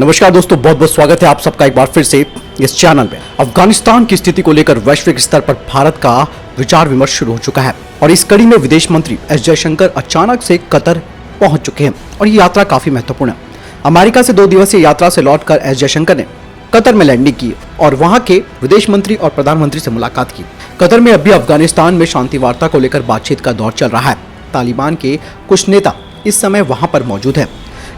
नमस्कार दोस्तों, बहुत बहुत स्वागत है आप सबका एक बार फिर से इस चैनल में। अफगानिस्तान की स्थिति को लेकर वैश्विक स्तर पर भारत का विचार विमर्श शुरू हो चुका है और इस कड़ी में विदेश मंत्री एस जयशंकर अचानक से कतर पहुंच चुके हैं और ये यात्रा काफी महत्वपूर्ण है। अमेरिका से 2 दिवसीय यात्रा से लौटकर एस जयशंकर ने कतर में लैंडिंग की और वहां के विदेश मंत्री और प्रधानमंत्री से मुलाकात की। कतर में अभी अफगानिस्तान में शांति वार्ता को लेकर बातचीत का दौर चल रहा है। तालिबान के कुछ नेता इस समय वहां पर मौजूद हैं।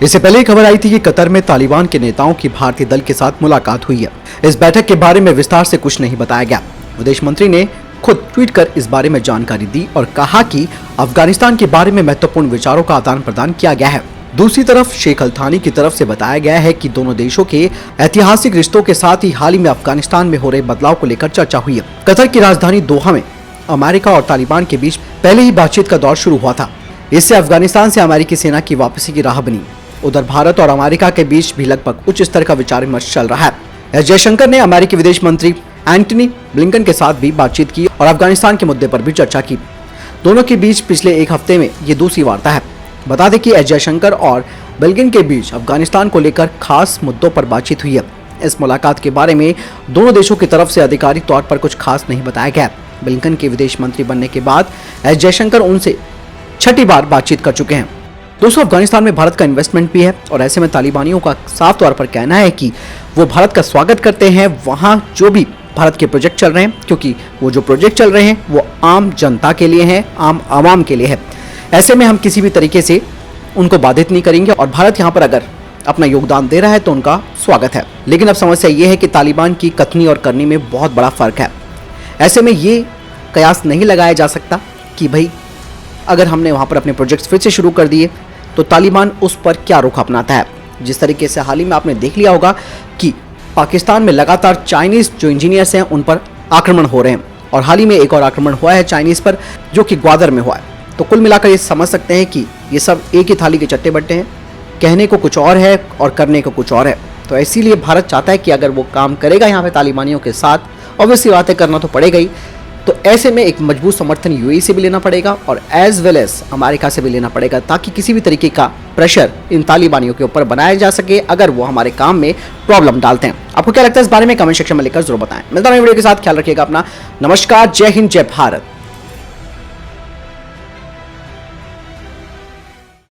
इससे पहले खबर आई थी कि कतर में तालिबान के नेताओं की भारतीय दल के साथ मुलाकात हुई है। इस बैठक के बारे में विस्तार से कुछ नहीं बताया गया। विदेश मंत्री ने खुद ट्वीट कर इस बारे में जानकारी दी और कहा कि अफगानिस्तान के बारे में महत्वपूर्ण विचारों का आदान प्रदान किया गया है। दूसरी तरफ शेख अल-थानी की तरफ से बताया गया है कि दोनों देशों के ऐतिहासिक रिश्तों के साथ ही हाल ही में अफगानिस्तान में हो रहे बदलाव को लेकर चर्चा हुई है। कतर की राजधानी दोहा में अमेरिका और तालिबान के बीच पहले ही बातचीत का दौर शुरू हुआ था। इससे अफगानिस्तान से अमेरिकी सेना की वापसी की राह बनी। उधर भारत और अमेरिका के बीच भी लगभग उच्च स्तर का विचार विमर्श चल रहा है। एस जयशंकर ने अमेरिकी विदेश मंत्री एंटनी ब्लिंकन के साथ भी बातचीत की और अफगानिस्तान के मुद्दे पर भी चर्चा की। दोनों के बीच पिछले एक हफ्ते में ये दूसरी वार्ता है। बता दें कि एस जयशंकर और ब्लिंकन के बीच अफगानिस्तान को लेकर खास मुद्दों पर बातचीत हुई है। इस मुलाकात के बारे में दोनों देशों की तरफ से आधिकारिक तौर पर कुछ खास नहीं बताया गया। ब्लिंकन के विदेश मंत्री बनने के बाद एस जयशंकर उनसे 6ठी बार बातचीत कर चुके हैं। दोस्तों, अफगानिस्तान में भारत का इन्वेस्टमेंट भी है और ऐसे में तालिबानियों का साफ तौर पर कहना है कि वो भारत का स्वागत करते हैं वहां जो भी भारत के प्रोजेक्ट चल रहे हैं, क्योंकि वो जो प्रोजेक्ट चल रहे हैं वो आम जनता के लिए हैं, आम आवाम के लिए है। ऐसे में हम किसी भी तरीके से उनको बाधित नहीं करेंगे और भारत यहाँ पर अगर अपना योगदान दे रहा है तो उनका स्वागत है। लेकिन अब समस्या ये है कि तालिबान की कथनी और करनी में बहुत बड़ा फर्क है। ऐसे में ये कयास नहीं लगाया जा सकता कि भाई अगर हमने वहाँ पर अपने प्रोजेक्ट्स फिर से शुरू कर दिए तो तालिबान उस पर क्या रुख अपनाता है। जिस तरीके से हाल ही में आपने देख लिया होगा कि पाकिस्तान में लगातार चाइनीज़ जो इंजीनियर्स हैं उन पर आक्रमण हो रहे हैं और हाल ही में एक और आक्रमण हुआ है चाइनीज़ पर जो कि ग्वादर में हुआ है। तो कुल मिलाकर ये समझ सकते हैं कि ये सब एक ही थाली के चट्टे बट्टे हैं, कहने को कुछ और है और करने को कुछ और है। तो इसीलिए भारत चाहता है कि अगर वो काम करेगा यहाँ पे तालिबानियों के साथ, ऑब्वियसली बातें करना तो पड़ेगा ही, तो ऐसे में एक मजबूत समर्थन यूएई से भी लेना पड़ेगा और एज वेल एज अमेरिका से भी लेना पड़ेगा ताकि किसी भी तरीके का प्रेशर इन तालिबानियों के ऊपर बनाया जा सके अगर वो हमारे काम में प्रॉब्लम डालते हैं। आपको क्या लगता है इस बारे में कमेंट सेक्शन में लिखकर जरूर बताएं। मिलता हूं वीडियो के साथ, ख्याल रखिएगा अपना। नमस्कार, जय हिंद, जय भारत।